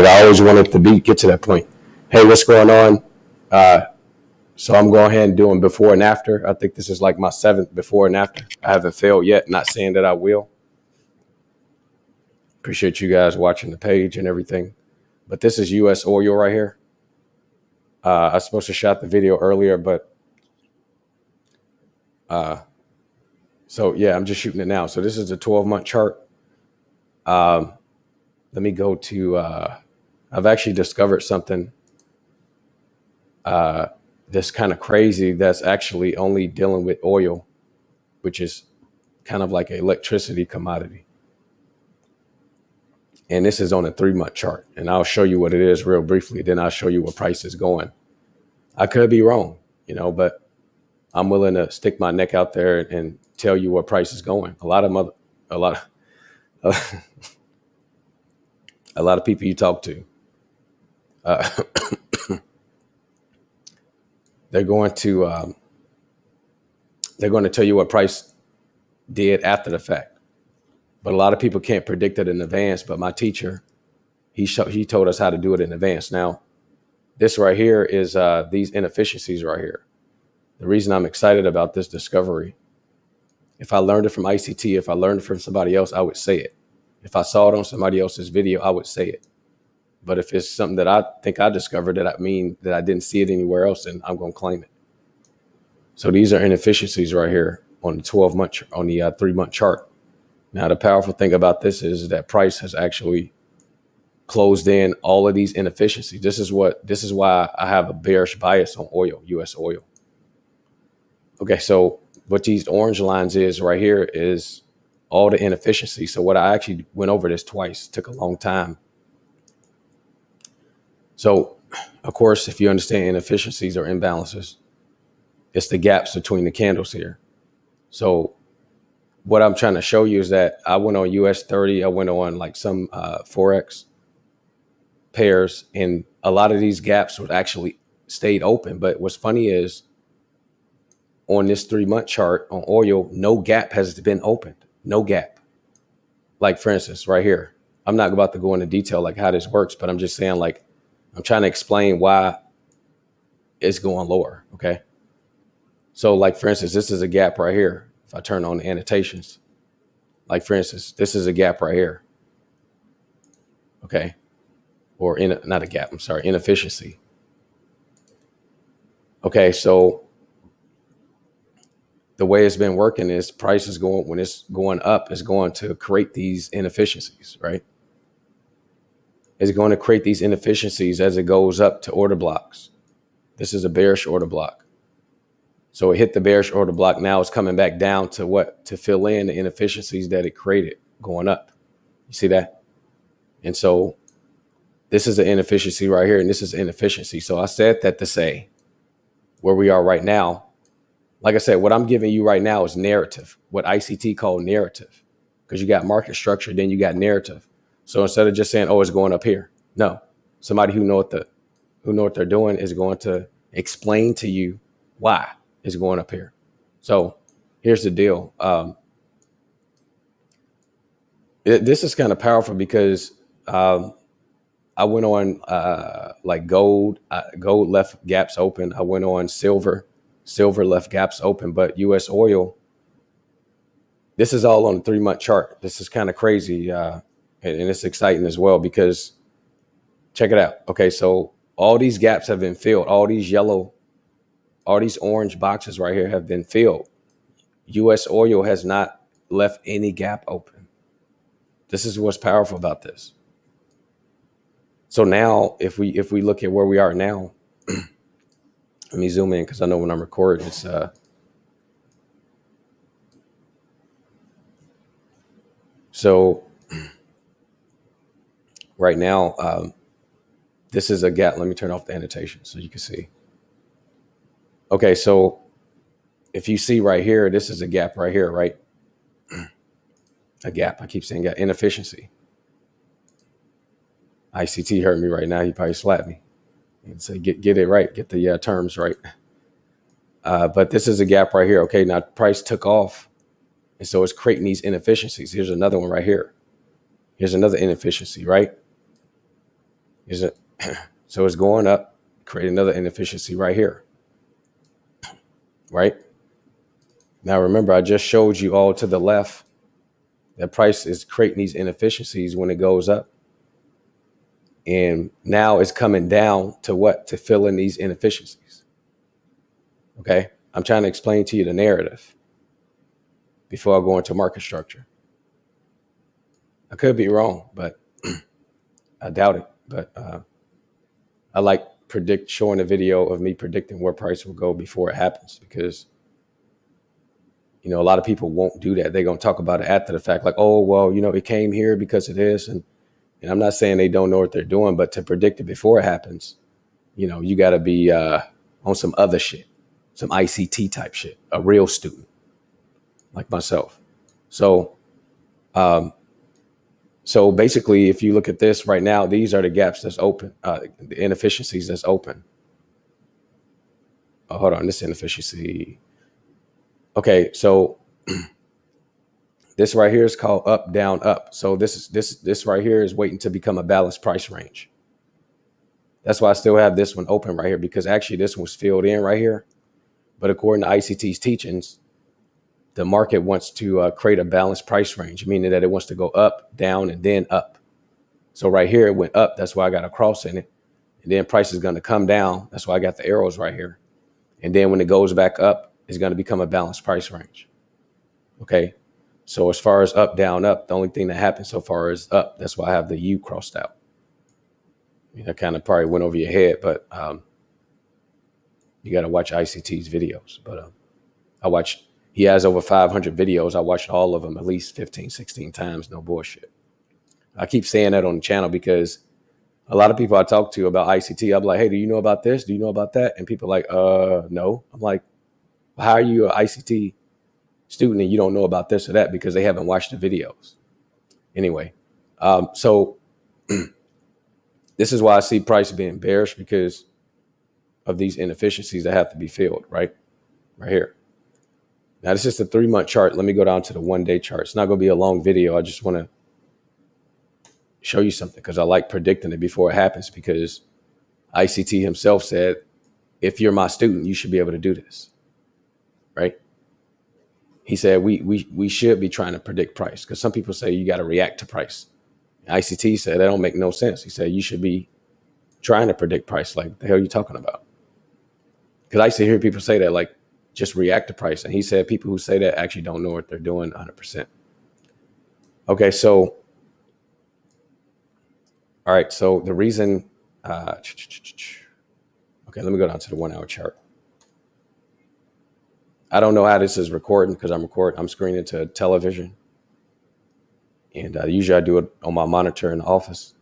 I always wanted to get to that point. Hey, what's going on? Uh, so I'm going ahead and doing before and after. I think this is like my seventh before and after. I haven't failed yet. Not saying that I will. Appreciate you guys watching the page and everything. But this is U.S. oil right here. I was supposed to shot the video earlier, but uh, so yeah, I'm just shooting it now. So this is a 12-month chart. Um, let me go to. I've actually discovered something uh, that's kind of crazy. That's actually only dealing with oil, which is kind of like an electricity commodity. And this is on a 3-month chart. And I'll show you what it is real briefly. Then I'll show you what price is going. I could be wrong, but I'm willing to stick my neck out there and tell you what price is going. A lot of people you talk to, uh, they're going to tell you what price did after the fact. But a lot of people can't predict it in advance. But my teacher, he told us how to do it in advance. Now, this right here is these inefficiencies right here. The reason I'm excited about this discovery, if I learned it from ICT, if I learned it from somebody else, I would say it. If I saw it on somebody else's video, I would say it. But if it's something that I think I discovered that I didn't see it anywhere else, then I'm going to claim it. So these are inefficiencies right here on the 3-month chart. Now, the powerful thing about this is that price has actually closed in all of these inefficiencies. This is why I have a bearish bias on oil, U.S. oil. Okay, so what these orange lines is right here is all the inefficiencies. So what I actually went over this twice, took a long time. So, of course, if you understand inefficiencies or imbalances, it's the gaps between the candles here. So what I'm trying to show you is that I went on US 30, I went on like some Forex pairs, and a lot of these gaps would actually stayed open. But what's funny is on this 3-month chart on oil, no gap has been opened. No gap. Like, for instance, right here, I'm not about to go into detail like how this works, but I'm just saying, like, I'm trying to explain why it's going lower. Okay. So, like, for instance, this is a gap right here. If I turn on the annotations, like, for instance, this is a gap right here. Okay. Or not a gap, I'm sorry, inefficiency. Okay. So the way it's been working is price is going, when it's going up, it's going to create these inefficiencies, right? It's going to create these inefficiencies as it goes up to order blocks. This is a bearish order block. So it hit the bearish order block. Now it's coming back down to what? To fill in the inefficiencies that it created going up. You see that? And so this is an inefficiency right here, and this is inefficiency. So I said that to say where we are right now. Like I said, what I'm giving you right now is narrative, what ICT called narrative, because you got market structure, then you got narrative. So instead of just saying, oh, it's going up here, no, somebody who know what they're doing is going to explain to you why it's going up here. So here's the deal. This is kind of powerful because I went on like gold left gaps open. I went on silver left gaps open, but US oil, this is all on a 3-month chart. This is kind of crazy. And it's exciting as well because check it out. Okay. So all these gaps have been filled. All these orange boxes right here have been filled. US oil has not left any gap open. This is what's powerful about this. So now if we look at where we are now, let me zoom in because I know when I'm recording, it's so right now, this is a gap. Let me turn off the annotation so you can see. Okay, so if you see right here, this is a gap right here, right? A gap. I keep saying gap. Inefficiency. ICT heard me right now. He probably slapped me and say, get it right. Get the terms right. But this is a gap right here. Okay, now price took off. And so it's creating these inefficiencies. Here's another one right here. Here's another inefficiency, right? Is it? So it's going up, create another inefficiency right here, right? Now, remember, I just showed you all to the left that price is creating these inefficiencies when it goes up. And now it's coming down to what? To fill in these inefficiencies. Okay. I'm trying to explain to you the narrative before I go into market structure. I could be wrong, but I doubt it. But I like showing a video of me predicting where price will go before it happens, because a lot of people won't do that. They're going to talk about it after the fact, like, oh, well, it came here because of this. And I'm not saying they don't know what they're doing, but to predict it before it happens, you got to be on some other shit, some ICT type shit, a real student like myself. So, so basically, if you look at this right now, these are the gaps that's open, the inefficiencies that's open. Oh, hold on, this inefficiency. Okay, so this right here is called up, down, up. So this right here is waiting to become a balanced price range. That's why I still have this one open right here, because actually this one was filled in right here. But according to ICT's teachings, the market wants to create a balanced price range, meaning that it wants to go up, down, and then up. So right here, it went up. That's why I got a cross in it. And then price is going to come down. That's why I got the arrows right here. And then when it goes back up, it's going to become a balanced price range. Okay. So as far as up, down, up, the only thing that happens so far is up. That's why I have the U crossed out. I kind of probably went over your head, but you got to watch ICT's videos. But he has over 500 videos. I watched all of them at least 15, 16 times. No bullshit. I keep saying that on the channel because a lot of people I talk to about ICT, I'm like, hey, do you know about this? Do you know about that? And people are like, no. I'm like, how are you an ICT student and you don't know about this or that? Because they haven't watched the videos. Anyway, so this is why I see price being bearish, because of these inefficiencies that have to be filled, right here. Now, this is the 3-month chart. Let me go down to the 1-day chart. It's not going to be a long video. I just want to show you something because I like predicting it before it happens, because ICT himself said, if you're my student, you should be able to do this, right? He said we should be trying to predict price, because some people say you got to react to price. ICT said that don't make no sense. He said you should be trying to predict price. Like, what the hell are you talking about? Because I used to hear people say that, like, just react to price. And he said people who say that actually don't know what they're doing 100%. Okay, so, all right, so the reason, okay, let me go down to the 1-hour chart. I don't know how this is recording because I'm screening to television. And usually I do it on my monitor in the office.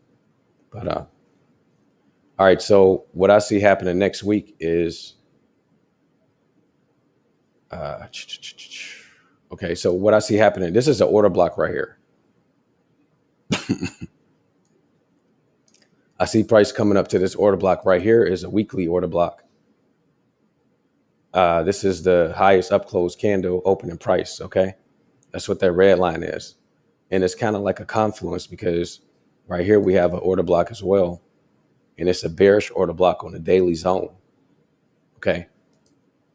But, all right, so what I see happening next week is, okay, so what I see happening, this is an order block right here. I see price coming up to this order block right here is a weekly order block. This is the highest up close candle opening price. Okay. That's what that red line is. And it's kind of like a confluence, because right here we have an order block as well. And it's a bearish order block on the daily zone. Okay.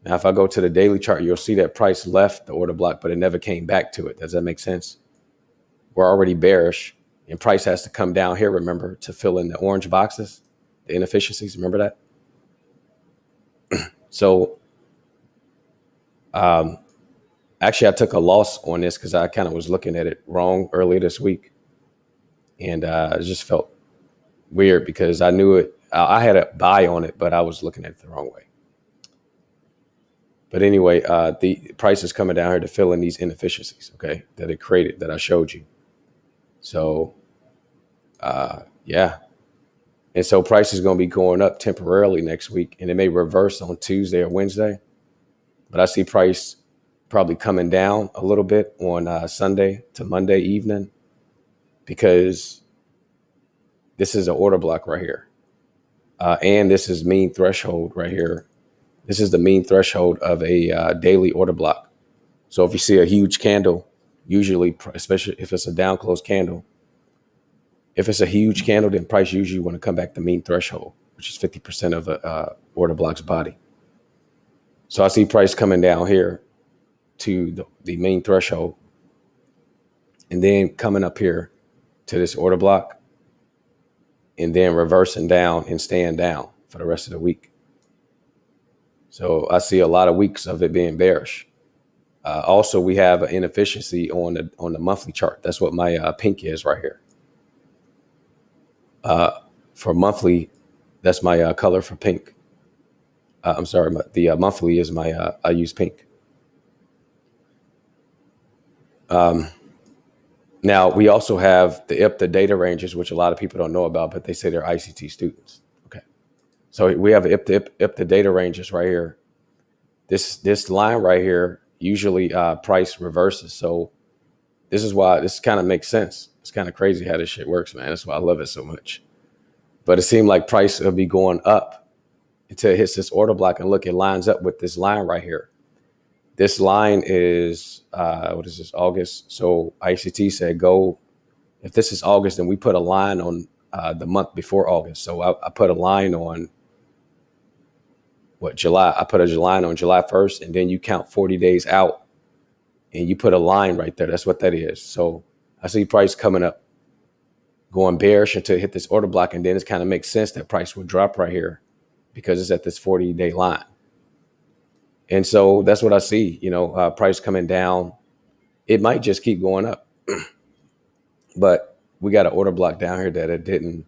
Now, if I go to the daily chart, you'll see that price left the order block, but it never came back to it. Does that make sense? We're already bearish, and price has to come down here, remember, to fill in the orange boxes, the inefficiencies. Remember that? So actually, I took a loss on this because I kind of was looking at it wrong earlier this week. And it just felt weird because I knew it. I had a buy on it, but I was looking at it the wrong way. But anyway, the price is coming down here to fill in these inefficiencies, okay, that it created, that I showed you. So, yeah. And so price is going to be going up temporarily next week, and it may reverse on Tuesday or Wednesday. But I see price probably coming down a little bit on Sunday to Monday evening, because this is an order block right here. And this is mean threshold right here. This is the mean threshold of a daily order block. So if you see a huge candle, usually, especially if it's a down close candle, If it's a huge candle, then price usually want to come back to mean threshold, which is 50% of a order block's body. So I see price coming down here to the main threshold, and then coming up here to this order block, and then reversing down and staying down for the rest of the week. So I see a lot of weeks of it being bearish. Also, we have an inefficiency on the monthly chart. That's what my pink is right here. For monthly, that's my color for pink. I'm sorry, the monthly is my, I use pink. Now, we also have the IPTA data ranges, which a lot of people don't know about, but they say they're ICT students. Okay. So we have IPTA data ranges right here. This line right here, usually price reverses. So this is why this kind of makes sense. It's kind of crazy how this shit works, man. That's why I love it so much. But it seemed like price will be going up until it hits this order block, and look, it lines up with this line right here. This line is, what is this, August? So ICT said go, if this is August, then we put a line on the month before August. So I put a line on July. I put a line on July 1st, and then you count 40 days out and you put a line right there. That's what that is. So I see price coming up, going bearish until it hit this order block. And then it kind of makes sense that price would drop right here because it's at this 40-day line. And so that's what I see, price coming down. It might just keep going up, but we got an order block down here that it didn't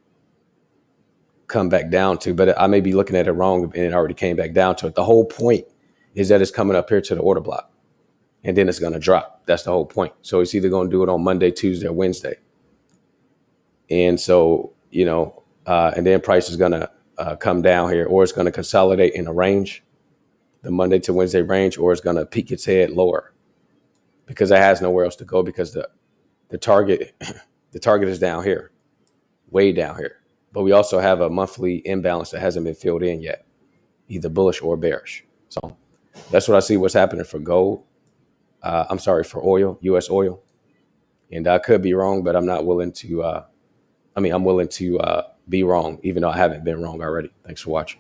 come back down to, but I may be looking at it wrong and it already came back down to it. The whole point is that it's coming up here to the order block and then it's going to drop. That's the whole point. So it's either going to do it on Monday, Tuesday, or Wednesday. And so, and then price is going to come down here, or it's going to consolidate in a range, the Monday to Wednesday range, or it's going to peek its head lower because it has nowhere else to go, because the target is down here, way down here. But we also have a monthly imbalance that hasn't been filled in yet, either bullish or bearish. So that's what I see what's happening for gold. For oil, U.S. oil. And I could be wrong, but I'm not willing to, I'm willing to be wrong, even though I haven't been wrong already. Thanks for watching.